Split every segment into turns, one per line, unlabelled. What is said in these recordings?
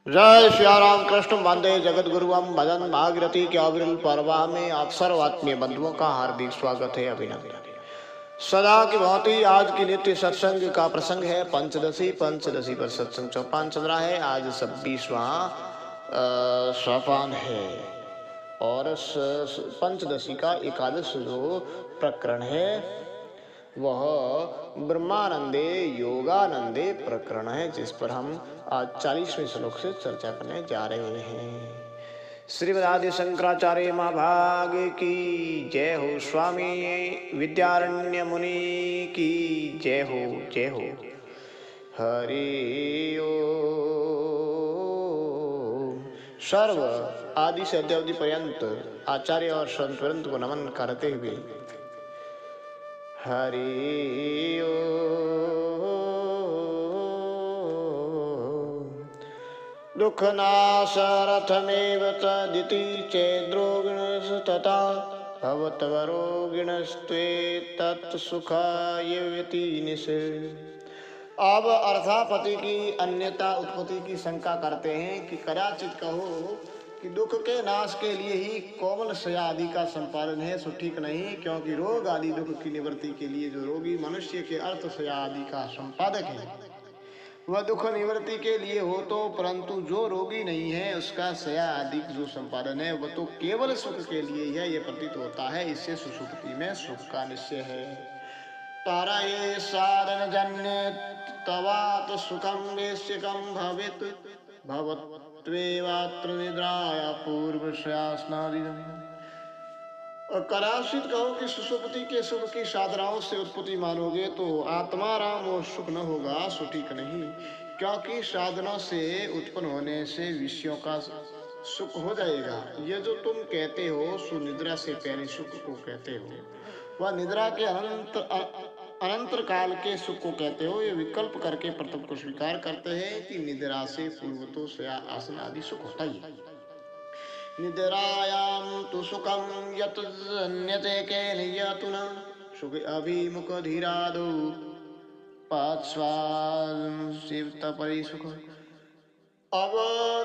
जय सिया राम कृष्ण वंदे जगत गुरुम भजन भागीरथी के अविरल पर्वा में आप सर्व आत्मीय बंधुओं का हार्दिक स्वागत है, अभिनंदन। सदा की भांति आज की नित्य सत्संग का प्रसंग है पंचदशी पर सत्संग चौपान चल रहा है। आज 26वां सोपान है और पंचदशी का एकादश जो प्रकरण है वह ब्रह्मानंदे योगानंदे प्रकरण है, जिस पर हम आज 40वें श्लोक से चर्चा करने जा रहे हैं। श्रीमद् शंकराचार्य महाभाग की जय हो, स्वामी विद्यारण्य मुनि की जय हो, जय हो। हरि ओम। सर्व आदि से अद्यावधि पर्यंत आचार्य और संत वृंद को नमन करते हुए हरि ओम। दुःखनाशरथमेव तदिति चेद्रोगिणस्तथा भवतवरोगिणस्त्वे तत्सुखाय व्यतीनिश। अब अर्थापति की अन्यता उत्पत्ति की शंका करते हैं कि कदाचित कहो कि दुख के नाश के लिए ही कोमल शया आदि का संपादन है, सो ठीक नहीं, क्योंकि रोग आदि दुख की निवृत्ति के लिए जो रोगी मनुष्य के अर्थ शया आदि का संपादक है वह दुख निवृत्ति के लिए हो तो, परंतु जो रोगी नहीं है उसका शया आदि जो संपादन है वह तो केवल सुख के लिए है, यह प्रतीत होता है। इससे सुषुप्ति में सुख का निश्चय है। तारा ये साधन जन्य तवात सुखम वेश्यकम भवेत भवत्वेवात्र निद्राया पूर्व श्यासनादिदम्। कदाचित कहो कि सुषुप्ति के सुख की साधनाओं से उत्पत्ति मानोगे तो आत्माराम और सुख न होगा, सो ठीक नहीं, क्योंकि साधनों से उत्पन्न होने से विषयों का सुख हो जाएगा। ये जो तुम कहते हो सो निद्रा से पहले सुख को कहते हो, वह निद्रा के अनंतर काल के सुख को कहते हो। ये विकल्प करके प्रथम को स्वीकार करते हैं कि निद्रा से पूर्व तो शया आसन आदि सुख होता ही है। निद्रायां तु सुखं यत् जन्यते केन यतुना सुख अभिमुख धीरादो पाश्वान शिवतपरि सुख। अब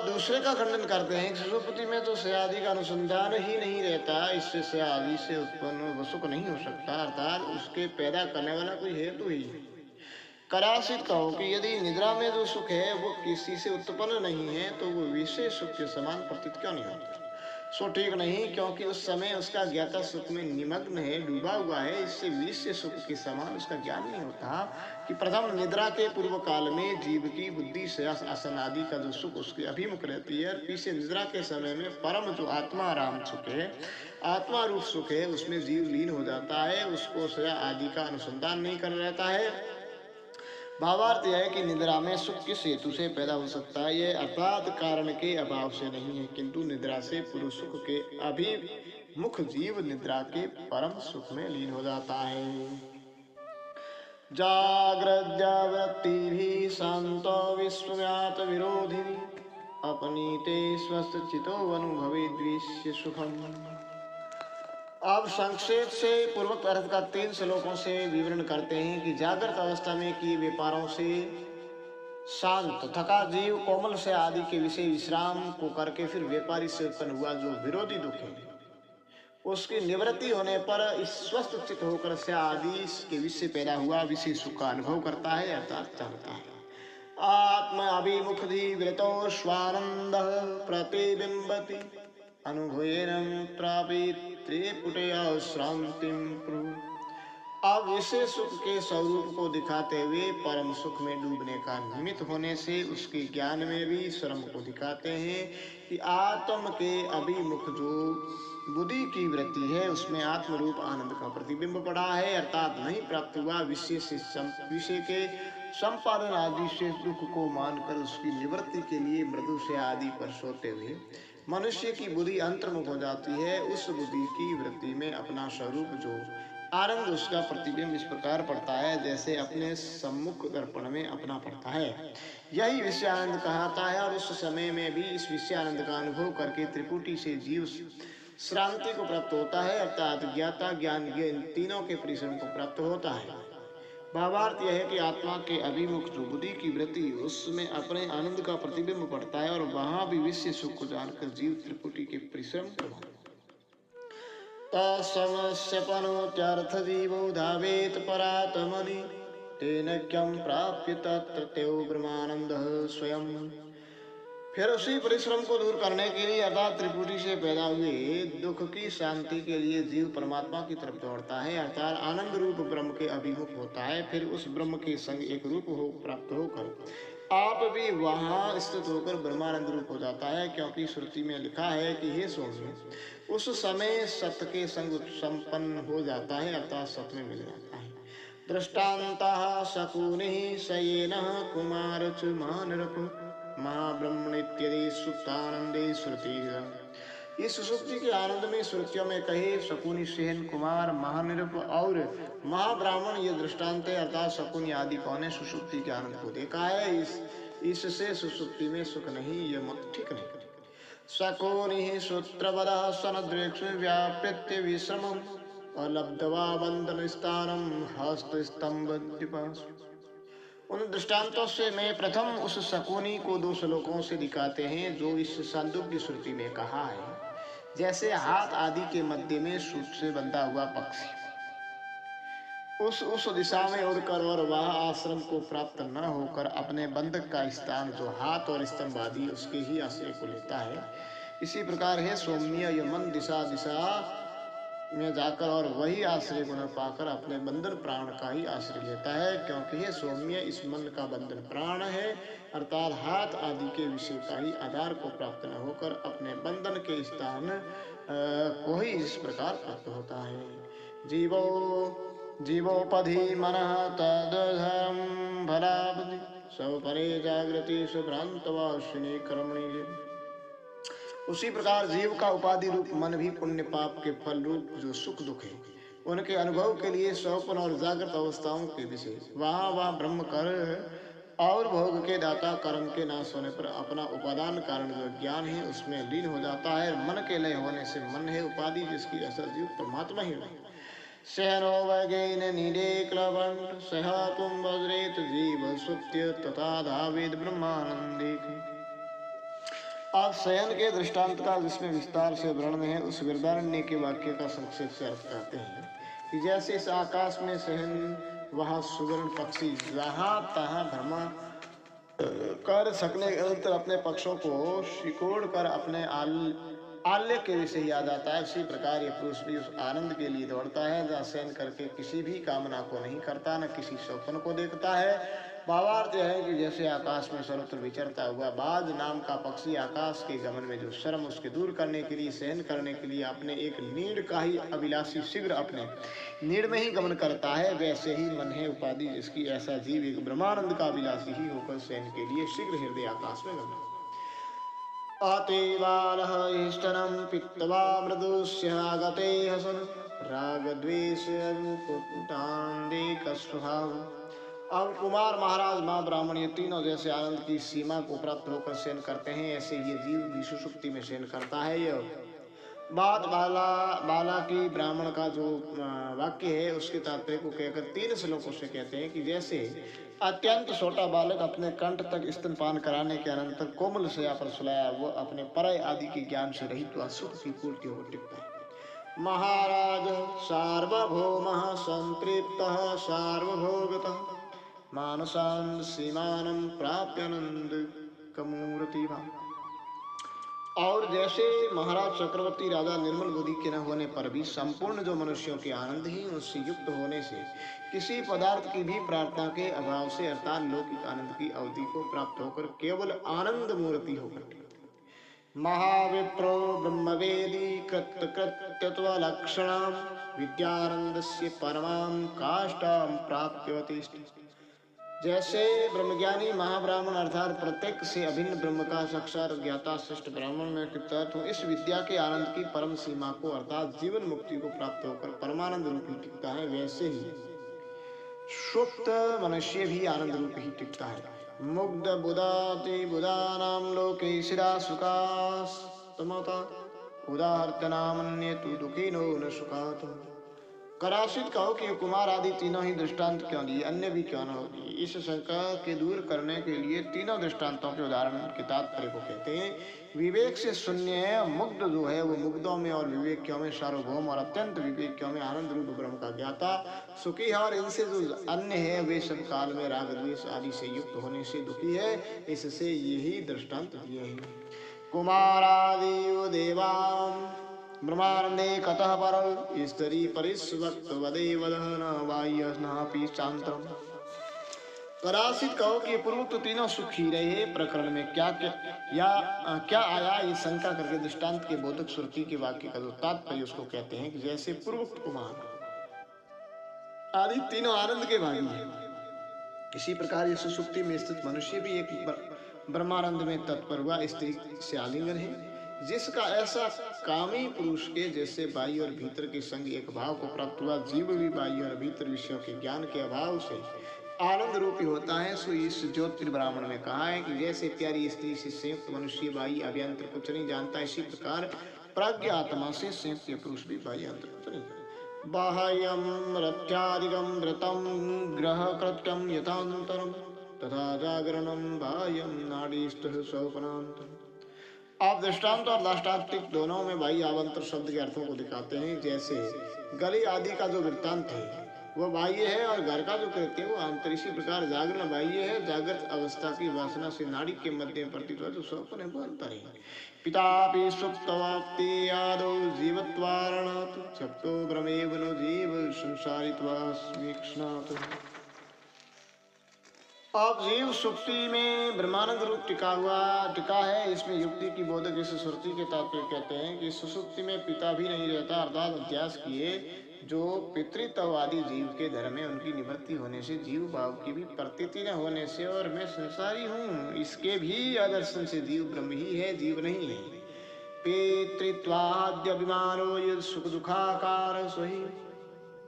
दूसरे का खंडन करते हैं कि सुषुप्ति में तो शयादि का अनुसंधान ही नहीं रहता, इससे शयादि से उत्पन्न सुख नहीं हो सकता, अर्थात उसके पैदा करने वाला कोई हेतु ही। कदाचित कहो कि यदि निद्रा में जो सुख है वो किसी से उत्पन्न नहीं है तो वो विशेष सुख के समान प्रतीत क्यों नहीं होता, सो ठीक नहीं, क्योंकि उस समय उसका ज्ञाता सुख में निमग्न है, डूबा हुआ है, इससे विशेष सुख के समान उसका ज्ञान नहीं होता कि प्रथम निद्रा के पूर्व काल में जीव की बुद्धि से आसन आदि का जो सुख उसके अभिमुख रहती है, पीछे निद्रा के समय में परम जो आत्मा आराम सुख है, आत्मा रूप सुख है, उसमें जीव लीन हो जाता है, उसको शया आदि का अनुसंधान नहीं कर रहता है। भावार्थ यह है कि निद्रा में सुख किस हेतु से पैदा हो सकता है, यह अर्थात कारण के अभाव से नहीं है, किंतु निद्रा से पूर्व सुख के अभिमुख जीव निद्रा के परम सुख में लीन हो जाता है। जाग्रद्यावृत्ति भी शांतो विश्वव्यात विरोधी अपनीते स्वस्थ चितो अनुभवे दृश्य सुखम। अब संक्षेप से पूर्वोक्त अर्थ का 3 श्लोकों से विवरण करते हैं कि जागृत अवस्था में किए व्यापारों से शांत थका जीव कोमल से आदि के विषय विश्राम को करके फिर व्यापारी से उत्पन्न हुआ जो विरोधी दुख है उसकी निवृत्ति होने पर स्वस्थ चित्त होकर से आदि के विषय पैदा हुआ विषय सुख का अनुभव करता है, अर्थात चाहता है। आत्मा अभिमुख वृतो स्वानंद प्रतिबिंबति अनुभवेन प्रापित त्रिपुटया श्रांतिम प्रभु। अब विशेष सुख के स्वरूप को दिखाते हुए परम सुख में डूबने का निमित्त होने से उसके ज्ञान में भी श्रम को दिखाते हैं कि आत्म के अभिमुख जो बुद्धि की वृत्ति है उसमें आत्म रूप आनंद का प्रतिबिंब पड़ा है, अर्थात नहीं प्राप्त हुआ विषय के संपादन आदि से दुख को मानकर उसकी निवृत्ति के लिए मृदु से आदि पर सोते हुए मनुष्य की बुद्धि अंतर्मुख हो जाती है। उस बुद्धि की वृत्ति में अपना स्वरूप जो आनंद उसका प्रतिबिंब इस प्रकार पड़ता है जैसे अपने सम्मुख दर्पण में अपना पड़ता है, यही विषयानंद कहता है। और उस समय में भी इस विषयानंद का अनुभव करके त्रिपुटी से जीव श्रांति को प्राप्त होता है, अर्थात ज्ञाता ज्ञान इन तीनों के परिश्रम को प्राप्त होता है। भावार्थ यह है कि आत्मा के अभिमुख जो बुद्धि की वृत्ति उसमें अपने आनंद का प्रतिबिंब पड़ता है और वहां भी विषय सुख को जानकर जीव त्रिपुटी के परिश्रम को तमस्यपनोत्यर्थ जीवो धावेत परात्मनि तेन क्यं प्राप्य तत्र त्यो ब्रह्मानंदः स्वयं। फिर उसी परिश्रम को दूर करने के लिए अर्थात त्रिपुटी से पैदा हुए दुख की शांति के लिए जीव परमात्मा की तरफ दौड़ता है अर्थात आनंद रूप ब्रह्म के अभिमुख होता है। फिर उस ब्रह्म के संग एक रूप हो प्राप्त होकर आप भी वहां स्थित होकर ब्रह्मानंद रूप हो जाता है, क्योंकि श्रुति में लिखा है कि हे सौम्य उस समय सत्य के संग संपन्न हो जाता है अर्थात सत्य में मिल जाता है। दृष्टान्तः शकुनिः शयेनः कुमार च मानरप महाब्रह्मणित्यदि सुप्तानंदे श्रुति। इस सुसुप्ति के आनंद में श्रुतियों में कहे शकुनि सेन कुमार महानिरप और महाब्राह्मण ये दृष्टांत है अर्थात शकुनि आदि कौन है सुसुप्ति के आनंद को देखा है इससे सुसुप्ति में सुख नहीं, ये मत ठीक नहीं। शकुनि सूत्रवदः सनदृक्ष व्यापृत्य विश्रमम् अलब्ध्वा बंधन स्थानम हस्तस्तंभ द्विपाश। उन दृष्टांतों से मैं प्रथम उस शकुनी को दो श्लोकों से दिखाते हैं जो इस सांदुक्य श्रुति में कहा है। जैसे हाथ आदि के मध्य में सूत से बंधा हुआ पक्षी उस दिशा में उड़कर और वह आश्रम को प्राप्त न होकर अपने बंधक का स्थान जो हाथ और स्तंभ आदि उसके ही आश्रय को लेता है, इसी प्रकार है सौम्य यह मन दिशा में जाकर और वही आश्रय गुण पाकर अपने बंधन प्राण का ही आश्रय लेता है, क्योंकि ये सौम्य इस मन का बंधन प्राण है अर्थात हाथ आदि के विषय का ही आधार को प्राप्त न होकर अपने बंधन के स्थान को ही इस प्रकार प्राप्त होता है। जीवोपधि मनः तदधर्म भलाबुद्धि स्वपरे जागृति सुभ्रांतवासिनी कर्मणि। उसी प्रकार जीव का उपाधि रूप मन भी पुण्य पाप के फल रूप जो सुख दुख है उनके अनुभव के लिए स्वप्न और जागृत अवस्थाओं के विषय वहाँ ब्रह्म कर और भोग के दाता कर्म के नाश होने पर अपना उपादान कारण जो ज्ञान है उसमें लीन हो जाता है। मन के लय होने से मन है उपाधि जिसकी असर जीव परमात्मा ही नहीं। सहनो वैगेन निडे क्लवंट सह तुम वज्रेत जीव सुप्त्य तथा धावेद ब्रह्मानंदे। आप शयन के दृष्टांत का जिसमें विस्तार से वर्णन है उस वृदारण्य के वाक्य का संक्षेप से अर्थ करते हैं कि जैसे इस आकाश में शयन वहाँ सुवर्ण पक्षी जहाँ तहाँ भ्रमा कर सकने अंतर अपने पक्षों को सिकोड़ कर अपने आल्य के विषय याद आता है, उसी प्रकार ये पुरुष भी उस आनंद के लिए दौड़ता है जहाँ शयन करके किसी भी कामना को नहीं करता न किसी स्वप्न को देखता है। भावार्थ यह है कि जैसे आकाश में सर्वत्र विचरता हुआ बाज नाम का पक्षी आकाश के गमन में जो शर्म उसके दूर करने के लिए शयन करने के लिए अपने एक नीड़ का ही अभिलाषी शीघ्र अपने नीड़ में ही गमन करता है, वैसे ही मन है उपाधि जिसकी ऐसा जीव एक ब्रह्मानंद का अभिलाषी ही होकर शयन के लिए शीघ्र हृदय आकाश में गमन। अतिवालः इष्टनं पित्वा मृदुस्य आगते हसन रागद्वेष स्वभाव। अब कुमार महाराज माँ ब्राह्मण ये तीनों जैसे आनंद की सीमा को प्राप्त होकर शयन करते हैं, ऐसे ये जीव भी सुषुप्ति में शयन करता है। यह बात बाला की ब्राह्मण का जो वाक्य है उसके तात्पर्य को कहकर तीन श्लोकों से कहते हैं कि जैसे अत्यंत छोटा बालक अपने कंठ तक स्तनपान कराने के अनंतर कोमल शैया पर सुलाया वो अपने परय आदि के ज्ञान से रहित व सुख की पूर्ति हो टिकता है। महाराज सार्वभौमः संतृप्तः सार्वभोगतः मानसान् सीमानं प्राप्यानंद कमूर्ति। और जैसे महाराज चक्रवर्ती राजा निर्मल बुद्धि के न होने पर भी संपूर्ण जो मनुष्यों के आनंद ही उससे युक्त होने से किसी पदार्थ की भी प्रार्थना के अभाव से अर्थात लौकिक आनंद की अवधि को प्राप्त होकर केवल आनंद मूर्ति होकर महाविप्रो ब्रह्मवेदी कृत्यत्व लक्षणाम विद्यानंदस्य परमाम काष्ठाम प्राप्यवती। जैसे ब्रह्मज्ञानी महाब्राह्मण अर्थात प्रत्येक से अभिन्न ब्रह्म का साक्षात ज्ञाता श्रेष्ठ ब्राह्मण में कृतार्थ हो इस विद्या के आनंद की परम सीमा को अर्थात जीवन मुक्ति को प्राप्त होकर परमानंद रूप ही टिकता है, वैसे ही सुप्त मनुष्य भी आनंद रूप ही टिकता है। मुग्ध बुधाति बुधानाम लोके शिरा सुखास्तमता उदाहर्तनामन्ये तु दुखिनो न सुखात्। करासित कहो कि कुमार आदि तीनों ही दृष्टांत क्यों दिए, अन्य भी क्यों न होगी। इस शंका के दूर करने के लिए तीनों दृष्टांतों के उदाहरण के तात्पर्य को कहते हैं। विवेक से शून्य है मुग्ध जो है वो मुग्धों में और विवेकियों में सार्वभौम और अत्यंत विवेकियों में आनंद रूप ब्रह्म का ज्ञाता सुखी है। और इनसे जो अन्य है वे सब काल में राग द्वेष आदि से युक्त होने से दुखी है। इससे यही दृष्टांत दिए हैं। कुमारादि देवाम ब्रह्मानंदे कतः परल स्त्री परिस्वक्त वदे वदन बाह्य नापि शांतम। करासित कहो कि पूर्वोक्त तीनों सुखी रहे प्रकरण में क्या क्या आया ये शंका करके दृष्टांत के बोधक श्रुति के वाक्य का जो तात्पर्य उसको कहते हैं कि जैसे पूर्वोक्त कुमार आदि तीनों आनंद के भागी हैं, इसी प्रकार ये सुषुप्ति में स्थित मनुष्य भी एक ब्रह्मानंद में तत्पर हुआ स्त्री से आलिंगन है। जिसका ऐसा कामी पुरुष के जैसे बाह्य और भीतर के संग एक भाव को प्राप्त हुआ, जीव भी बाह्य और भीतर विषयों के ज्ञान के अभाव से आनंद रूपी होता है। सो इस ज्योतिर् ब्राह्मण में कहा है कि जैसे प्यारी स्त्री से संयुक्त मनुष्य बाह्य अभ्यंतर कुछ नहीं जानता, इसी प्रकार प्राज्ञ आत्मा से संयुक्त पुरुष भी बाह्य अंतर कुछ नहीं जानता। बाह्यम रत्यादिकम व्रतम ग्रह कृत्यम यथांतरम तथा जागरणम बाह्यम नाड़ीस्थ स्वप्नांतरम। आप दृष्टांत और दाष्टान्तिक दोनों में बाह्य आवंतर शब्द के अर्थों को दिखाते हैं। जैसे गली आदि का जो वृत्तांत है वह बाह्य है और घर का जो कृत्य है वो आंतर। इसी प्रकार जागरण बाह्य है, जागृत अवस्था की वासना से नाड़ी के मध्य में प्रतीत हुआ जो स्वप्न है वो अंतर है। पितापि सुप्तवाप्ति आदौ जीवत्वारणात् सप्तो भ्रमेव नो जीव संसारित्वास्मीक्ष्णात्। अब जीव सुक्ति में ब्रह्मानंद रूप टिका है। इसमें युक्ति की बोधक इस श्रुति के तात्पर्य कहते हैं कि सुसुप्ति में पिता भी नहीं रहता, अर्थात अध्यास किए जो पितृत्ववादी जीव के धर्म में उनकी निवृत्ति होने से जीव भाव की भी प्रतीति न होने से और मैं संसारी हूँ इसके भी आदर्शन से जीव ब्रह्म ही है, जीव नहीं है। पितृत्वाद्यभिमानो यद सुख दुखाकार सोहि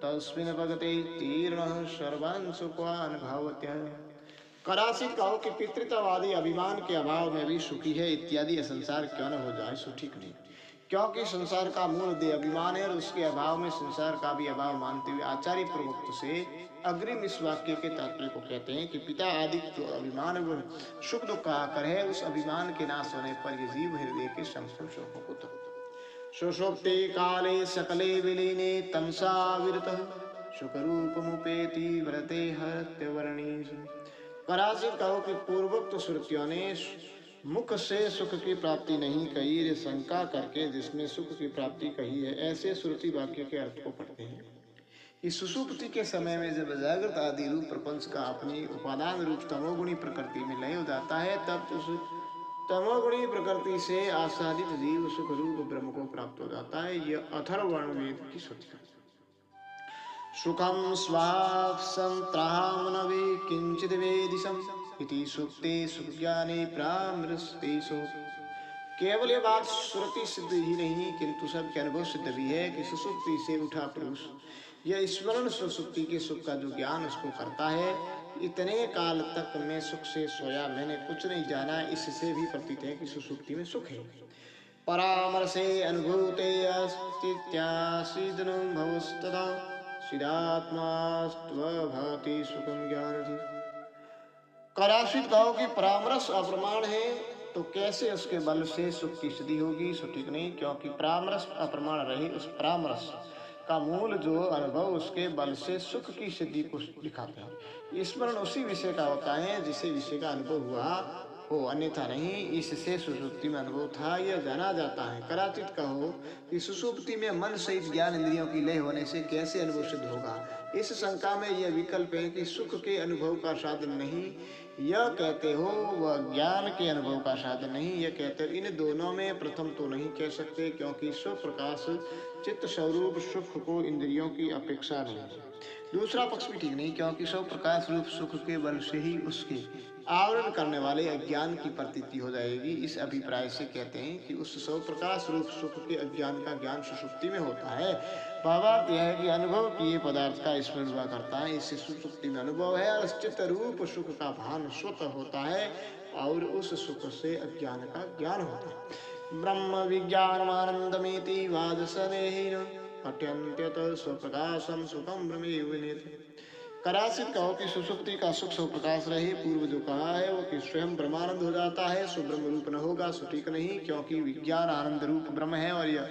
तस्मिन् भगते तीर्ण सर्वान् सुखान् भावत्यः। करासित कहो कि पितृत्ववादी अभिमान के अभाव में भी सुखी है इत्यादि संसार क्यों न हो जाए सो ठीक नहीं, क्योंकि संसार का मूल देह अभिमान है और उसके अभाव में संसार का भी अभाव मानते हुए आचार्य प्रवक्त से अग्रिम इस वाक्य के तात्पर्य को कहते हैं कि पिता आदि जो अभिमान सुख दुख का आकर है, उस अभिमान के नाश होने पर ये जीव हृदय के संपूर्ण शोकों को तक सुषुप्ति काले सकले विलीने तमसा विरतः सुखरूपमुपेति व्रते हत्यवर्णीषु। करासित कहो कि पूर्वोक्त श्रुतियों ने मुख से सुख की प्राप्ति नहीं कही, रे शंका करके जिसमें सुख की प्राप्ति कही है, ऐसे श्रुति वाक्य के अर्थ को पढ़ते हैं। इस सुषुप्ति के समय में जब जागृत आदि रूप प्रपंच का अपनी उपादान रूप तमोगुणी प्रकृति में लय हो जाता है, तब उस तमोगुणी प्रकृति से आसादित जीव सुख रूप ब्रह्म को प्राप्त हो जाता है। यह अथर्वण वेद की श्रुति है। सुखम स्वाप्संत्रामनवे किंचिद वेदिशम इति सुक्ते सुज्ञाने प्रामृस्तेषु। केवल ये बात श्रुति सिद्ध ही नहीं किंतु सबके अनुभव सिद्ध भी है कि सुसुप्ति से उठा पुरुष यह स्मरण सुसुप्ति के सुख का जो ज्ञान उसको करता है। इतने काल तक मैं सुख से सोया, मैंने कुछ नहीं जाना, इससे भी प्रतीत है कि सुसुप्ति में सुख है। परामर्शे अनुभूते अस्तित्यासीदनं भवस्तदा सिद्धात्मास्त्वभाति सुखम ज्ञानधि। करासित कहो कि परामर्श अप्रमाण है तो कैसे उसके बल से सुख की सिद्धि होगी सो ठीक नहीं, क्योंकि परामर्श अप्रमाण रहे उस परामर्श का मूल जो अनुभव उसके बल से सुख की सिद्धि को दिखाते हैं। स्मरण उसी विषय का होता है जिसे विषय का अनुभव हुआ हो, अन्यथा नहीं। इससे सुसुप्ति में अनुभव था यह जाना जाता है। कराचित कहो कि सुसुप्ति में मन सहित ज्ञान इंद्रियों की लय होने से कैसे अनुभव सिद्ध होगा। इस शंका में यह विकल्प है कि सुख के अनुभव का साधन नहीं यह कहते हो, वह ज्ञान के अनुभव का साधन नहीं यह कहते हो। इन दोनों में प्रथम तो नहीं कह सकते, क्योंकि स्वप्रकाश चित्त स्वरूप सुख को इंद्रियों की अपेक्षा नहीं है। दूसरा पक्ष भी ठीक नहीं, क्योंकि स्वप्रकाश रूप सुख के बल से ही उसके आवरण करने वाले अज्ञान की प्रतीति हो जाएगी। इस अभिप्राय से कहते हैं कि उस स्वप्रकाश रूप सुख के अज्ञान का ज्ञान सुषुप्ति में होता है। भावार्थ यह है कि अनुभव किए पदार्थ का स्मरण हुआ करता है, इससे सुषुप्ति में अनुभव है और चित्त रूप सुख का भान स्वतः होता है और उस सुख से अज्ञान का ज्ञान होता है। ब्रह्म विज्ञानमानंदमेति वादसनेहिन अत्यंत्यत स्वप्रकाशम सुखम ब्रह्मेव विनीत। कदाचित कहो कि सुषुप्ति का सुख स्वप्रकाश रहे। पूर्व जो कहा है वो कि स्वयं ब्रह्मानंद हो जाता है, सो ब्रह्म रूप न होगा, सो ठीक नहीं, क्योंकि विज्ञान आनंद रूप ब्रह्म है और यह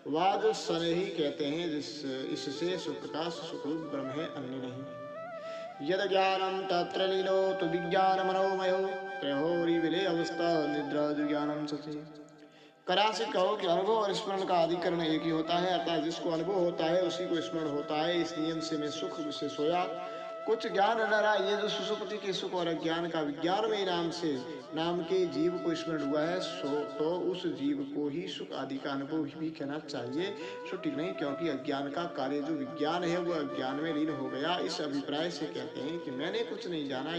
वाद सन ही कहते हैं जिस इससे सुप्रकाश सुखरूप ब्रह्म है, अन्य नहीं। यद ज्ञानम तत्र लीनो तो विज्ञान मनोमयो त्रयोरी विलय अवस्था निद्रा ज्ञानम सचे। कदाचित कहो कि अनुभव और स्मरण का अधिकरण एक ही होता है, अर्थात जिसको अनुभव होता है उसी को स्मरण होता है। इस नियम से मैं सुख से सोया, कुछ ज्ञान न रहा। ये जो सुसुप्ति के सुख और अज्ञान का विज्ञान में नाम के जीव को स्मरण हुआ है, सो तो उस जीव को ही सुख आदि का अनुभव भी कहना चाहिए, सो ठीक नहीं, क्योंकि अज्ञान का कार्य जो विज्ञान है वह अज्ञान में लीन हो गया। इस अभिप्राय से कहते हैं कि मैंने कुछ नहीं जाना।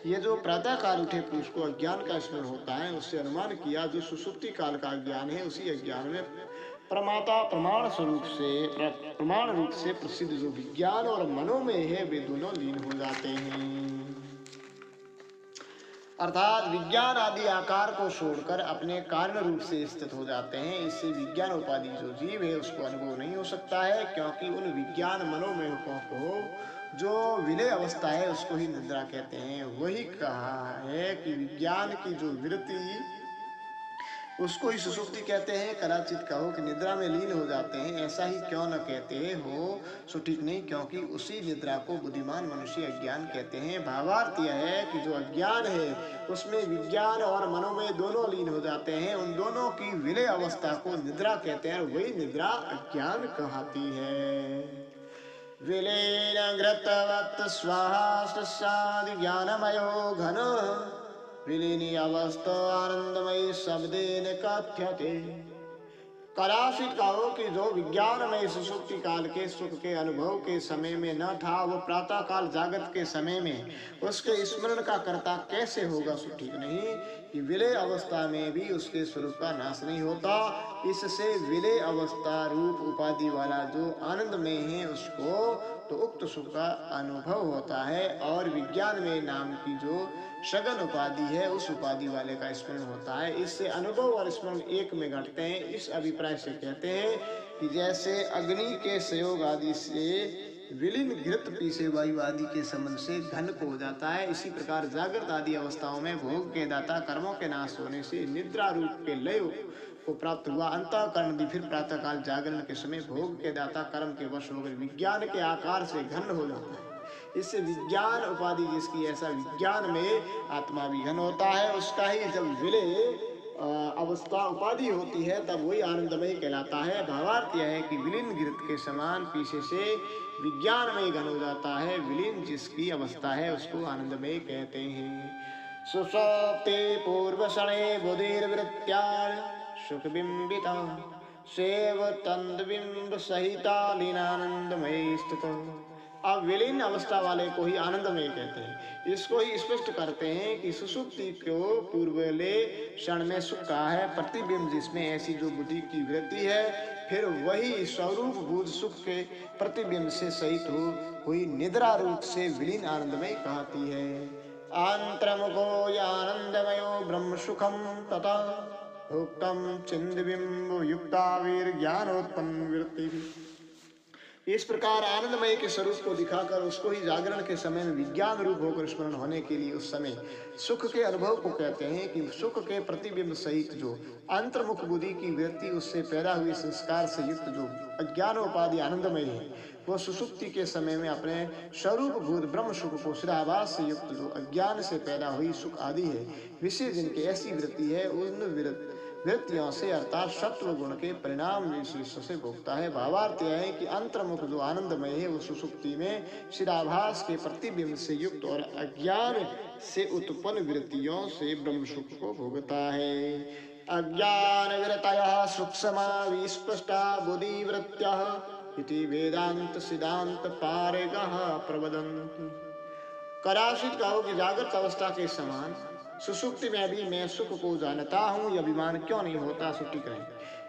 ये जो प्रातः काल उठे पुरुष को अज्ञान का स्मरण होता है, उससे अनुमान किया जो सुसुप्ति काल का अज्ञान है, उसी अज्ञान में प्रमाता प्रमाण रूप से प्रसिद्ध जो विज्ञान और मनोमय है, वे दोनों लीन हो जाते हैं। अर्थात विज्ञान आदि आकार को छोड़कर अपने कारण रूप से स्थित हो जाते हैं। इससे विज्ञान उपाधि जो जीव है उसको अनुभव नहीं हो सकता है, क्योंकि उन विज्ञान मनोमय को जो विलय अवस्था है उसको ही निद्रा कहते हैं। वही कहा है कि विज्ञान की जो वृत्ति उसको ही सुसुप्ति कहते हैं। कदाचित कहो कि निद्रा में लीन हो जाते हैं, ऐसा ही क्यों न कहते हो, सो ठीक नहीं, क्योंकि उसी निद्रा को बुद्धिमान मनुष्य अज्ञान कहते हैं। भावार्थ यह है कि जो अज्ञान है उसमें विज्ञान और मनोमय दोनों लीन हो जाते हैं। उन दोनों की विलय अवस्था को निद्रा कहते हैं, वही निद्रा अज्ञान कहती है। विलीन घृतवत् स्वाहा ज्ञानमयो घन विलीनी अवस्था आनंदमय शब्देन कथ्यते। कदाचित कहो कि जो विज्ञानमय सुषुप्ति काल के सुख के अनुभव के समय में न था, वो प्रातः काल जागृत के समय में उसके स्मरण का कर्ता कैसे होगा, सो ठीक नहीं, कि विलय अवस्था में भी उसके स्वरूप का नाश नहीं होता। इससे विलय अवस्था रूप उपाधि वाला जो आनंदमय है उसको तो उक्त सुख का अनुभव होता है, और विज्ञान में नाम की जो सघन उपाधि है उस उपाधि वाले का स्मरण होता है। इससे अनुभव और स्मरण एक में घटते हैं। इस अभिप्राय से कहते हैं कि जैसे अग्नि के संयोग आदि से विलीन घृत पीसे वायु आदि के संबंध से घन को हो जाता है, इसी प्रकार जागृत आदि अवस्थाओं में भोग के दाता कर्मों के नाश होने से निद्रा रूप के लय को प्राप्त हुआ। अंतःकरण भी फिर प्रातः काल जागरण के समय भोग के दाता कर्म के वश होकर विज्ञान के आकार से घन हो जाता है। इससे विज्ञान उपाधि जिसकी, ऐसा विज्ञान में आत्मा भी घन होता है। उसका ही जब विलय अवस्था उपाधि होती है तब वही आनंदमय कहलाता है। भावार्थ यह है कि विलीन घृत के समान पीछे से विज्ञान में घन हो जाता है। विलीन जिसकी अवस्था है उसको आनंदमय कहते हैं। सुषुप्ति पूर्व क्षणे बुधिर्वृत्त्या सुखबिंबिता सेव तंद्बिंब सहिता लीनानंदमय स्थित। अब विलीन अवस्था वाले को ही आनंदमय कहते हैं। इसको ही स्पष्ट करते हैं कि सुषुप्ति को पूर्वले क्षण में सुख कहा है, प्रतिबिंब जिसमें ऐसी जो बुद्धि की वृत्ति है, फिर वही स्वरूप भूत सुख के प्रतिबिंब से सहित हुई निद्रा रूप से विलीन आनंदमय कहती है। आंतरमुखो आनंदमयो ब्रह्म सुखम तथा भोक्तम चिंदबिंब युक्तावीर ज्ञानोत्पन्न वृत्ति। इस प्रकार आनंदमय के स्वरूप को दिखाकर उसको ही जागरण के समय में विज्ञान रूप होकर स्मरण होने के लिए उस समय सुख के अनुभव को कहते हैं। कि सुख के प्रतिबिंब सहित जो अंतर्मुख बुद्धि की वृत्ति, उससे पैदा हुई संस्कार से युक्त जो अज्ञानोपाधि आनंदमय है, वो सुसुप्ति के समय में अपने स्वरूप भूत ब्रह्म सुख को सिराभास से युक्त जो अज्ञान से पैदा हुई सुख आदि है, विशेष जिनकी ऐसी वृत्ति है, उन वृत्तियों से अर्थात सत्व गुण के परिणाम विशेष से भोगता है। भावार्थ यह है कि अंतर्मुख जो आनंदमय है वो सुसुप्ति में शिराभास के प्रतिबिंब से युक्त और अज्ञान से उत्पन्न वृत्तियों से ब्रह्म सुख को भोगता है। अज्ञान वृत्तयः सूक्ष्मा विस्पष्टा बुद्धि वृत्त्यः इति वेदांत सिद्धांत पारगः प्रवदन्ति। कदाचित कहो कि जागृत अवस्था के समान सुसुप्ति में भी मैं सुख को जानता हूँ, यह अभिमान क्यों नहीं होता, सो ठीक रहे,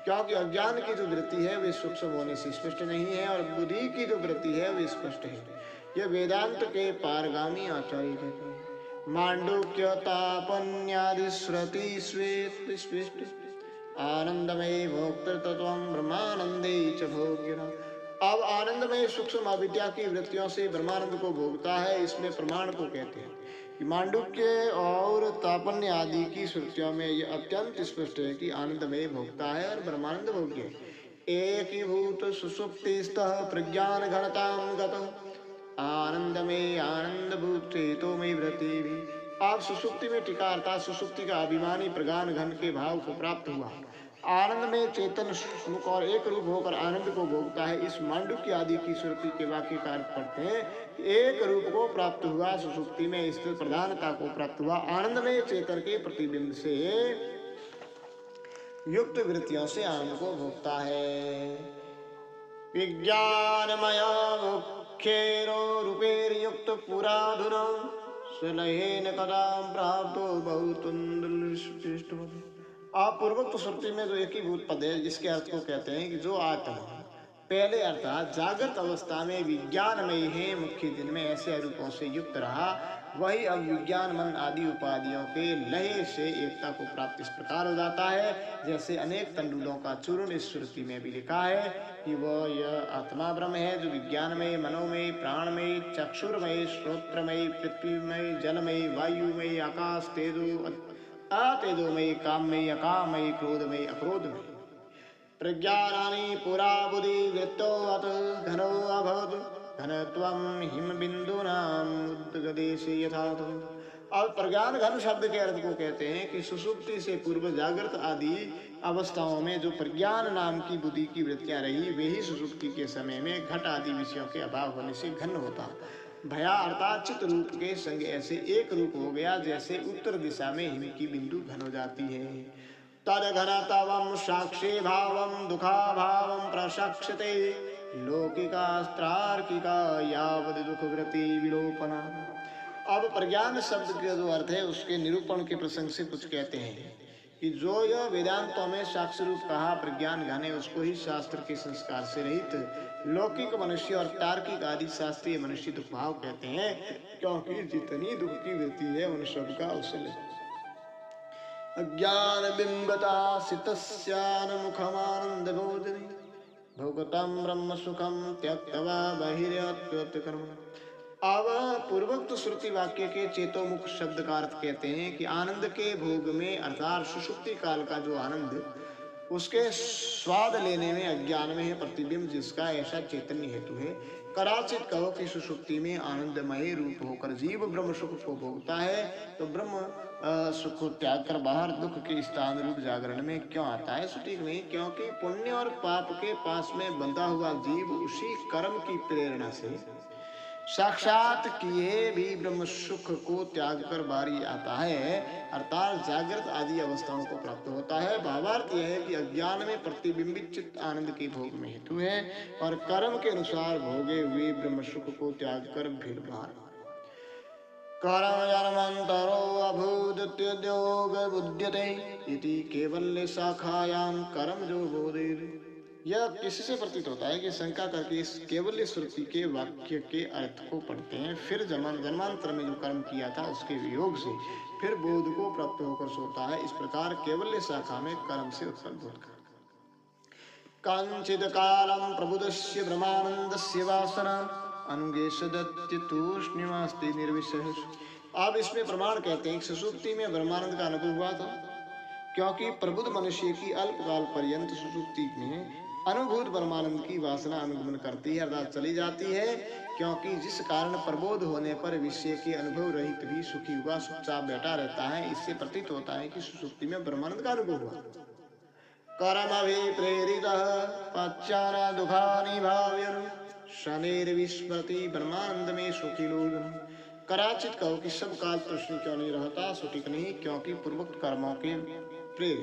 क्योंकि अज्ञान की जो वृत्ति है वे सूक्ष्म होने से स्पष्ट नहीं है और बुद्धि की जो वृत्ति है वे स्पष्ट है। यह वेदांत के पारगामी आचार्य कहते हैं। मांडुक्य तापन्यादि श्रुति स्वेत स्पष्ट आनंदमय भोक्तृत्वं ब्रह्मानंदे च भोग्यः। अब आनंदमय सूक्ष्म अविद्या की वृत्तियों से ब्रह्मानंद को भोगता है, इसमें प्रमाण को कहते हैं कि मांडुक्य और तापन्य आदि की श्रुतियों में यह अत्यंत स्पष्ट है कि आनंदमय भोगता है और ब्रह्मानंद भोग्य है। एकीभूत सुषुप्तिस्थः प्रज्ञान घनतां गतः आनंदमय आनंदभूत चेतोमय वृत्ति भी। आप सुषुप्ति में टिका अर्थात सुषुप्ति का अभिमानी प्रज्ञान घन के भाव को प्राप्त हुआ, आनंद में चेतन मुख और एक रूप होकर आनंद को भोगता है। इस मांडुक्य आदि की श्रुति के वाक्य का अर्थ पढ़ते हैं। एक रूप को प्राप्त हुआ, सुषुप्ति में स्थित प्रधानता को प्राप्त हुआ, आनंद में चेतन के प्रतिबिंब से युक्त वृत्तियों से आनंद को भोगता है। विज्ञानमय मुख्येरो रूपेर्युक्त पुराधुना स्वलयेन कदा प्राप्तो बहुतुंदुलिष्टवत्। आप पूर्वोक्त श्रुति में जो एकीभूत पद है, जिसके अर्थ को कहते हैं कि जो आत्मा पहले अर्थात जागृत अवस्था में विज्ञानमय है, मुख्य दिन में ऐसे रूपों से युक्त रहा, वही अब विज्ञान मन आदि उपाधियों के लय से एकता को प्राप्त इस प्रकार हो जाता है जैसे अनेक तंडुलों का चूर्ण इस श्रुति में भी लिखा है कि वह यह आत्मा ब्रह्म है जो विज्ञानमय, मनोमय, प्राणमय, चक्षुरमय, श्रोत्रमय, पृथ्वीमय, जलमय, वायुमय, आकाश, तेजोमय, काममय, अकामय, क्रोधमय, अक्रोधमय, प्रज्ञानानि पुरा बुद्धि वृत्तो अत घनो अभवत् घनत्वं हिमबिन्दूनां उद्गदेशे यथातम्। अब प्रज्ञान घन शब्द के अर्थ को कहते हैं कि सुषुप्ति से पूर्व जागृत आदि अवस्थाओं में जो प्रज्ञान नाम की बुद्धि की वृत्तियां रही, वे ही सुषुप्ति के समय में घट आदि विषयों के अभाव होने से घन होता। भया अर्थात चित्त रूप के संग ऐसे एक रूप हो गया जैसे उत्तर दिशा में हिम की बिंदु घन हो जाती है। तद घनतवं साक्षी भावं दुखा भावं प्रशक्षते लौकिकास्त्रार्किका यावद दुख वृत्ति विलोपना। अब प्रज्ञान शब्द का जो अर्थ है उसके निरूपण के प्रसंग से कुछ कहते हैं कि जो यह वेदांतों में साक्षी रूप कहा प्रज्ञान घन है, उसको ही शास्त्र के संस्कार से रहित लौकिक मनुष्य और तार्किक आदि शास्त्रीय मनुष्य दुख भाव कहते हैं, क्योंकि जितनी दुख की वृत्ति है उन सब का उसल अज्ञान बिंबता सितस्यान मुखमानंद बोधनी भोगतम ब्रह्म सुखम त्यक्तवा बहिर्यत्वत कर्म। अब पूर्वोक्त श्रुति वाक्य के चेतोमुख शब्द का अर्थ कहते हैं कि आनंद के भोग में अर्थात सुषुप्ति काल का जो आनंद उसके स्वाद लेने में अज्ञान में है प्रतिबिंब जिसका ऐसा चैतन्य हेतु है। कदाचित कहो कि सुषुप्ति में आनंदमय रूप होकर जीव ब्रह्म सुख को भोगता है तो ब्रह्म सुख को त्याग कर बाहर दुख के स्थान रूप जागरण में क्यों आता है? सटीक नहीं, क्योंकि पुण्य और पाप के पास में बंधा हुआ जीव उसी कर्म की प्रेरणा से साक्षात किए भी ब्रह्म सुख को त्याग कर बारी आता है, अर्थात जागृत आदि अवस्थाओं को प्राप्त होता है। भावार्थ यह है कि अज्ञान में प्रतिबिंबित चित्त आनंद के भोग में हेतु है और कर्म के अनुसार भोगे हुए ब्रह्म सुख को त्याग कर भीड़ बाहर कर्म जन्मंतरो अभूद्योग बुध्यते इति केवल्य शाखायां कर्म जो बोधेर। यह किससे प्रतीत होता है कि शंका करके इस केवल्य श्रुति के वाक्य के अर्थ को पढ़ते हैं, फिर जन्मांतर में जो कर्म किया था उसके वियोग से फिर बोध को प्राप्त होकर सोता है। इस प्रकार केवल्य शाखा में कर्म से उत्पन्न बोध का कांचित कालम प्रबुदस्य ब्रह्मानंदस्य वासना अनुगेशदत्य तूष्णिमास्ति निर्विशेष। अब इसमें प्रमाण कहते हैं कि सुषुप्ति में ब्रह्मानंद का अनुभव हुआ था, क्योंकि प्रबुद्ध मनुष्य की अल्पकाल पर्यंत सुषुप्ति में अनुभूत ब्रह्मानंद की वासना अनुगमन करती है अर्थात चली जाती है, क्योंकि जिस कारण प्रबोध होने पर विषय के अनुभव रहित भी सुखी हुआ चुपचाप बैठा रहता है, इससे प्रतीत होता है कि सुषुप्ति में ब्रह्मानंद का अनुभव हुआ। कर्म भी प्रेरित पश्चाना दुखानि भाव्यनु शनिर्विस्मृति ब्रह्मानंद में सुखी लोग। कदाचित कहो कि सब काल प्रश्न क्यों नहीं रहता? सटीक नहीं, क्योंकि पूर्वोक्त कर्मों के प्रेर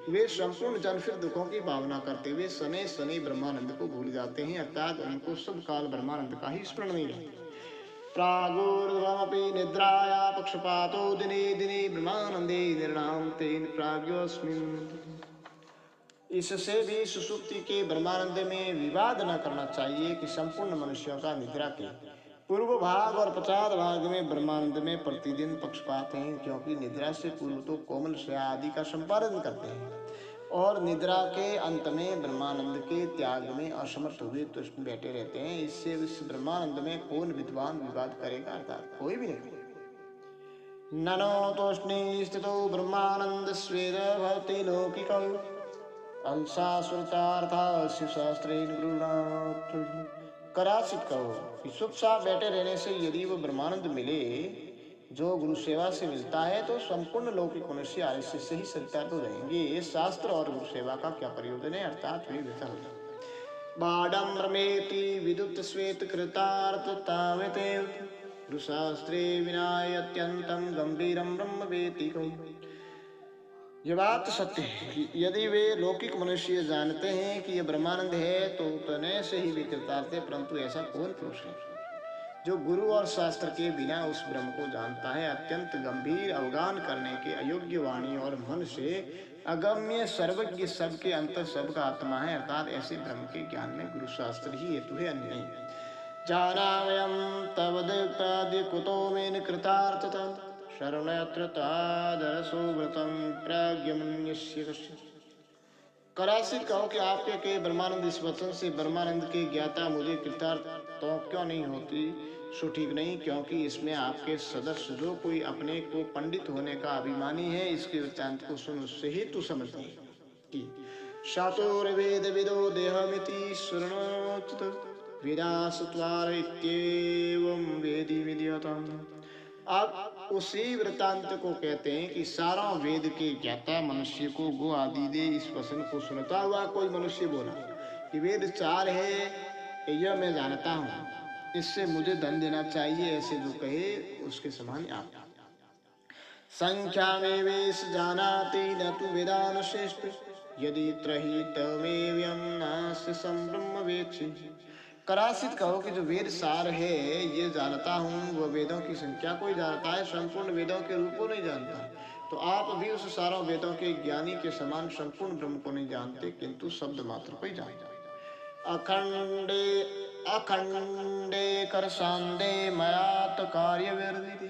वे संपूर्ण जन फिर दुखों की भावना करते हुए शनि शनि ब्रह्मानंद को भूल जाते हैं, अर्थात उनको सब काल ब्रह्मानंद का ही स्मरण नहीं रहता। प्रागूर्ध्वमपि निद्राया पक्षपातो दिने दिने ब्रह्मानंदे निर्णाम तेन प्राज्ञोऽस्मिन्। इससे भी सुषुप्ति के ब्रह्मानंद में विवाद न करना चाहिए कि संपूर्ण मनुष्यों का निद्रा के पूर्व भाग और पश्चात भाग में ब्रह्मानंद में प्रतिदिन पक्षपात हैं, क्योंकि निद्रा से पूर्व तो कोमल शया आदि का संपादन करते हैं, और निद्रा के अंत में ब्रह्मानंद के त्याग में असमर्थ हुए तुष्ण बैठे रहते हैं। इससे इस ब्रह्मानंद में कौन विद्वान विवाद करेगा, अर्थात कोई भी नहीं। ननो तूष्णी स्थितो ब्रह्मानंद स्वेद भवति लौकिकौ अंशाश्रुतार्थास्य शास्त्रेण गृह्णात्। कदाचित कहो कि चुपचाप बैठे रहने से यदि वो ब्रह्मानंद मिले जो गुरु सेवा से मिलता है तो संपूर्ण लौकिक मनुष्य आलस्य से ही चरितार्थ हो जाएंगे। शास्त्र और गुरु सेवा का क्या प्रयोजन है, अर्थात वे विफल हो जाएंगे। बाडम रमेति विदुत श्वेत कृतार्थतावते गुरुशास्त्रे विनाय अत्यंतम गंभीरम ब्रह्म वेति को। यह बात सत्य है कि यदि वे लौकिक मनुष्य जानते हैं कि यह ब्रह्मानंद है तो उतने से ही वे कृतार्थ है, परंतु ऐसा कौन पुरुष है जो गुरु और शास्त्र के बिना उस ब्रह्म को जानता है। अत्यंत गंभीर अवगान करने के अयोग्य वाणी और मन से अगम्य सर्वज्ञ सबके अंतर सबका आत्मा है, अर्थात ऐसे ब्रह्म के ज्ञान में गुरु शास्त्र ही हेतु है, अन्य नहीं। जानाम्यहं तव दिक्पाद्य कुतो मेन कृतार्थता शरणत्र तादरसो व्रतं प्राज्ञमन्यस्य कस्य। कदाचित कहो कि आपके के ब्रह्मानंद इस वचन से ब्रह्मानंद के ज्ञाता मुझे कृतार्थ तो क्यों नहीं होती, सो ठीक नहीं, क्योंकि इसमें आपके सदस्य जो कोई अपने को पंडित होने का अभिमानी है इसके वृत्तांत को सुन उससे ही तू समझ कि शातुर्वेद विदो देहमिति शृणोत विदासत्वार इत्येवं वेदी विद्यताम्। अब उसी वृत्तांत को कहते हैं कि सारा वेद के ज्ञाता मनुष्य को गो आदि दे। इस वचन को सुनता हुआ कोई मनुष्य बोला कि वेद 4 है यह मैं जानता हूँ, इससे मुझे धन देना चाहिए, ऐसे जो कहे उसके समान आप। संख्या में वेश जानाति न तु वेदान श्रेष्ठ यदि त्रही तमेव्यं नास्य संब्रह्म वेत्सि। कदाचित कहो कि जो वेद सार है ये जानता हूँ, वह वेदों की संख्या को ही जानता है, संपूर्ण वेदों के रूप को नहीं जानता। तो आप भी उस सारों वेदों के ज्ञानी के समान संपूर्ण ब्रह्म को नहीं जानते, किंतु शब्द मात्र को ही जानते। अखंडे अखंडे कर सांदे मयात कार्य वर्धिते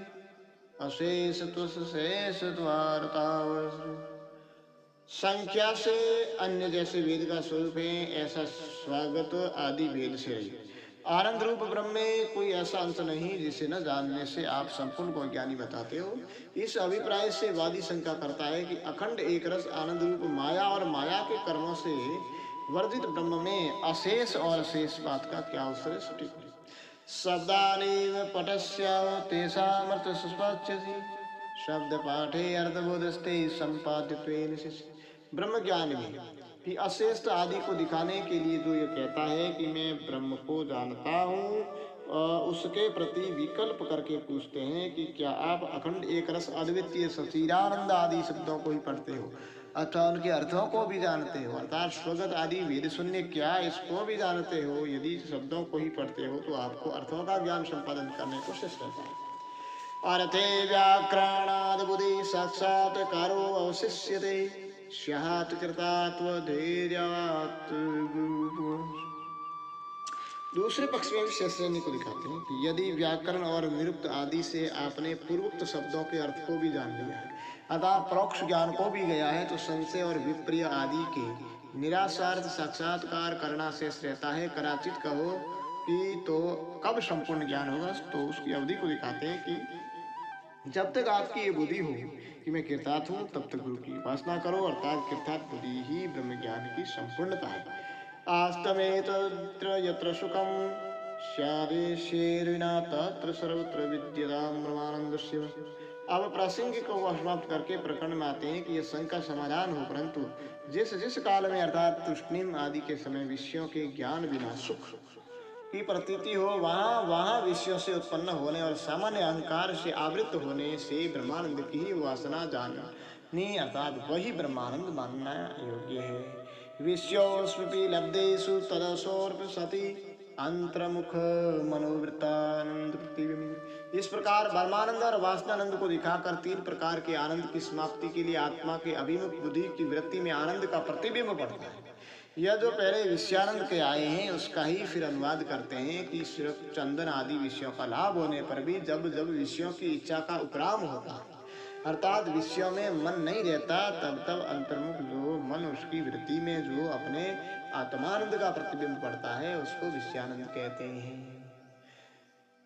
अशेष तुष शेष द्वारतावसु। संख्या से अन्य जैसे वेद का स्वरूप है, ऐसा स्वागत आदि वेद से रहित आनंद रूप ब्रह्म में कोई ऐसा अंश नहीं जिसे न जानने से आप संपूर्ण को ज्ञानी बताते हो। इस अभिप्राय से वादी शंका करता है कि अखंड एक रस आनंद रूप माया और माया के कर्मों से वर्जित ब्रह्म में अशेष और शेष बात का क्या अवसर है। शब्दानीव पटस्य तेषामर्थ सुस्पच्छति शब्द पाठे अर्थबोधस्ते संपाद्यत्वेन शिष्य। ब्रह्म ज्ञान में कि अशेष आदि को दिखाने के लिए जो ये कहता है कि मैं ब्रह्म को जानता हूँ, उसके प्रति विकल्प करके पूछते हैं कि क्या आप अखंड एक रस अद्वितीय सचिदानंद आदि शब्दों को ही पढ़ते हो अथवा उनके अर्थों को भी जानते हो, अर्थात स्वगत आदि वेद शून्य क्या इसको भी जानते हो। यदि शब्दों को ही पढ़ते हो तो आपको अर्थों का ज्ञान संपादन करने को शेष रहता है। अर्थे व्याकरणाद बुद्धि साक्षात्कारो अवशिष्यते स्यात् कृतात्व धैर्यात् गुरु। दूसरे पक्ष में भी शेषरेणी को दिखाते हैं कि यदि व्याकरण और निरुक्त आदि से आपने पूर्वोक्त शब्दों के अर्थ को भी जान लिया है, अतः परोक्ष ज्ञान को भी गया है, तो संशय और विप्रिय आदि के निराशार्थ साक्षात्कार करना शेष रहता है। कदाचित कहो कि तो कब संपूर्ण ज्ञान होगा, तो उसकी अवधि को दिखाते हैं कि जब तक आपकी ये बुद्धि हो कि मैं कृतार्थ हूँ तब तक गुरु की उपासना करो, अर्थात कृतार्थ बुद्धि ही ब्रह्म ज्ञान की संपूर्णता है। आस्तमेतत्र यत्र सुखं स्यादेशेर्विना तत्र सर्वत्र विद्यतां ब्रह्मानन्दस्य। अब प्रासंगिक को समाप्त करके प्रकरण में आते हैं कि यह शंका समाधान हो, परंतु जिस जिस काल में अर्थात तूष्णीम आदि के समय विषयों के ज्ञान बिना सुख की प्रतीति हो, वहाँ वहाँ विषयों से उत्पन्न होने और सामान्य अहंकार से आवृत होने से ब्रह्मानंद की ही वासना जाननी, अर्थात वही ब्रह्मानंद मानना योग्य है। विषयोस्मृति लब्धेषु तदसोर्प सति अंतर्मुख मनोवृत्तानंद प्रतिबिंब। इस प्रकार ब्रह्मानंद और वासनानंद को दिखाकर 3 प्रकार के आनंद की समाप्ति के लिए आत्मा के अभिमुख बुद्धि की वृत्ति में आनंद का प्रतिबिंब पड़ता है। यह जो पहले विषयानंद के आए हैं उसका ही फिर अनुवाद करते हैं कि सिर्फ चंदन आदि विषयों का लाभ होने पर भी जब जब विषयों की इच्छा का उपराम होता है, अर्थात विषयों में मन नहीं रहता, तब तब अंतर्मुख जो मन उसकी वृत्ति में जो अपने आत्मानंद का प्रतिबिंब पड़ता है उसको विषयानंद कहते हैं।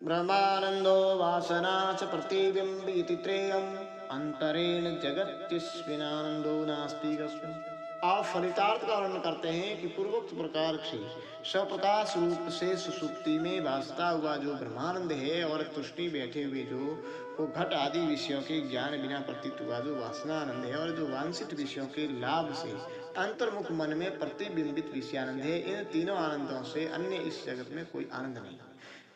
ब्रह्मानंदो वासना च प्रतिबिंब इति त्रयम् अंतरेण जगत्यस्मिनानंदो नास्ति कस्मिन्। आप फलितार्थ का वर्णन करते हैं कि पूर्वोक्त प्रकार से स्वप्रकाश रूप से सुसुप्ति में वासता हुआ जो ब्रह्मानंद है और तुष्टि बैठे हुए जो वो घट आदि विषयों के ज्ञान बिना प्रतीत हुआ जो वासनानंद है और जो वांछित विषयों के लाभ से अंतर्मुख मन में प्रतिबिंबित विषयानंद है, इन तीनों आनंदों से अन्य इस जगत में कोई आनंद नहीं।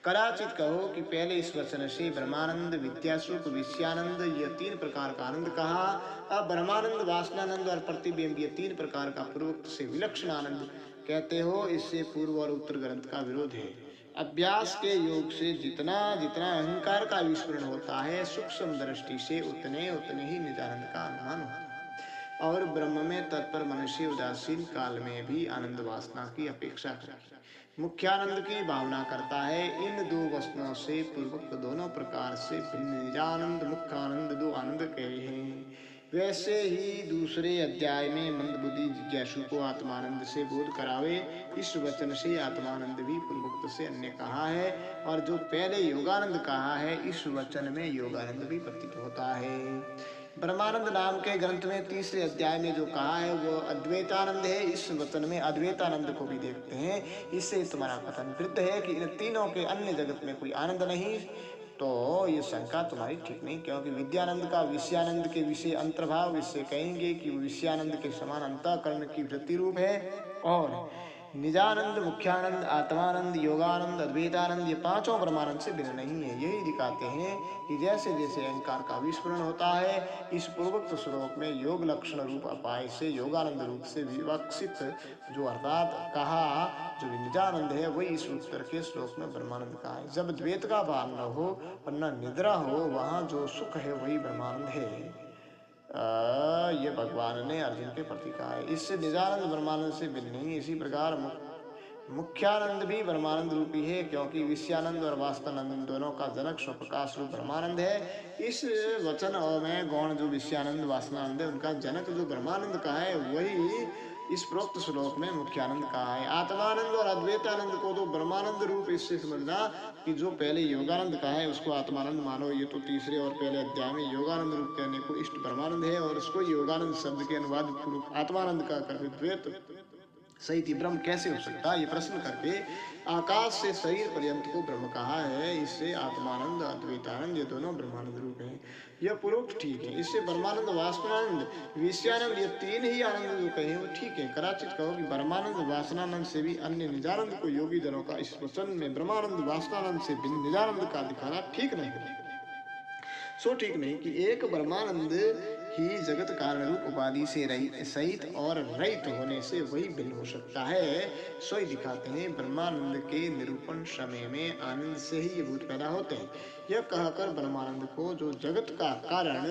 कदाचित कहो कि पहले इस वचन से ब्रह्मानंद, विद्यासुख, विषयानंद यह तीन प्रकार का आनंद कहा। अब ब्रह्मानंद, वासनानंद और प्रतिबिंब ये तीन प्रकार का पूर्वोक्त से विलक्षण आनंद कहते हो, इससे पूर्व और उत्तर ग्रंथ का विरोध है। अभ्यास के योग से जितना जितना अहंकार का विस्मरण होता है सूक्ष्म दृष्टि से उतने उतने ही निजानंद का अनुमान होता है। और ब्रह्म में तत्पर मनुष्य उदासीन काल में भी आनंद वासना की अपेक्षा करता है, मुख्यानंद की भावना करता है। इन दो वस्तुओं से पूर्वक दोनों प्रकार से भिन्न निजानंद, मुख्यानंद दो आनंद कहे हैं। वैसे ही दूसरे अध्याय में मंदबुद्धि जिज्ञासु को आत्मानंद से बोध करावे, इस वचन से आत्मानंद भी पूर्वोक्त से अन्य कहा है, और जो पहले योगानंद कहा है इस वचन में योगानंद भी प्रतीत होता है। ब्रह्मानंद नाम के ग्रंथ में तीसरे अध्याय में जो कहा है वो अद्वैतानंद है, इस वचन में अद्वैतानंद को भी देखते हैं। इससे तुम्हारा कथन वृद्ध है कि इन तीनों के अन्य जगत में कोई आनंद नहीं, तो ये शंका तुम्हारी ठीक नहीं, क्योंकि विद्यानंद का विषयानंद के विषय अंतर्भाव इससे कहेंगे कि वो विषयानंद के समान अंतःकरण की वृत्ति रूप है, और निजानंद, मुख्यानंद, आत्मानंद, योगानंद, अद्वैतानंद ये पांचों ब्रह्मानंद से भिन्न नहीं है। यही दिखाते हैं कि जैसे जैसे अहंकार का विस्मरण होता है, इस पूर्वोक्त श्लोक में योग लक्षण रूप अपाय से योगानंद रूप से विवक्षित जो अर्थात कहा जो निजानंद है वही इस उत्तर के श्लोक में ब्रह्मानंद का है। जब द्वैत का भाव न हो और न निद्रा हो, वहाँ जो सुख है वही ब्रह्मानंद है। ये भगवान ने अर्जुन के प्रति कहा है। इससे निजानंद ब्रह्मानंद से भिन्न नहीं। इसी प्रकार मुख्यानंद भी ब्रह्मानंद रूपी है, क्योंकि विषयानंद और वास्तवानंद दोनों का जनक स्वप्रकाश रूप ब्रह्मानंद है। इस वचन में गौण जो विषयानंद, वासनानंद है उनका जनक जो ब्रह्मानंद का है वही इस प्रोक्त श्लोक में मुख्यानंद कहा है। आत्मानंद और अद्वैतानंद को तो ब्रह्मानंद रूप इससे समझना कि जो पहले योगानंद का है उसको आत्मानंद मानो। ये तो तीसरे और पहले अध्याय में योगानंद रूप कहने को इष्ट ब्रह्मानंद है, और उसको योगानंद शब्द के अनुवाद पूर्वक आत्मानंद का कर द्वैत सहित ब्रह्म कैसे हो सकता है, ये प्रश्न करके आकाश से शरीर पर्यंत को ब्रह्म कहा है। इससे आत्मानंद, अद्वैतानंद ये दोनों ब्रह्मानंद रूप हैं। यह पूर्वोक्त ठीक है। इससे ब्रह्मानंद, वासनानंद, विषयानंद ये तीन ही आनंद जो कहे वो ठीक है। कदाचित कहो कि ब्रह्मानंद, वासनानंद से भी अन्य निजानंद को योगी जनों का इस वचन में ब्रह्मानंद, वासनानंद से भिन्न निजानंद का दिखाना ठीक नहीं है। सो ठीक नहीं कि एक ब्रह्मानंद ही जगत कारण रूप उपाधि से सहित और रहित होने से वही भिन्न हो सकता है। सो ही दिखाते हैं ब्रह्मानंद के निरूपण समय में आनंद से ही ये भूत पैदा होते हैं। यह कहकर ब्रह्मानंद को जो जगत का कारण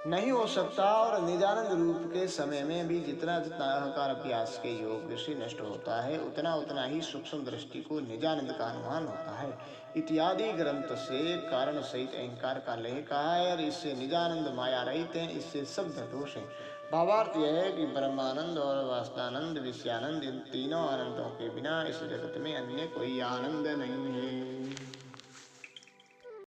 नहीं हो सकता, और निजानंद रूप के समय में भी जितना जितना अहंकार अभ्यास के योग से नष्ट होता है उतना उतना ही सूक्ष्म दृष्टि को निजानंद का अनुमान होता है। इत्यादि ग्रंथ से कारण सहित अहंकार का लय कहा है, और इससे निजानंद माया रहित है, इससे शब्द दोष है। भावार्थ यह है कि ब्रह्मानंद और वासनानंद, विषयानंद इन तीनों आनंदों के बिना इस जगत में अन्य कोई आनंद नहीं है।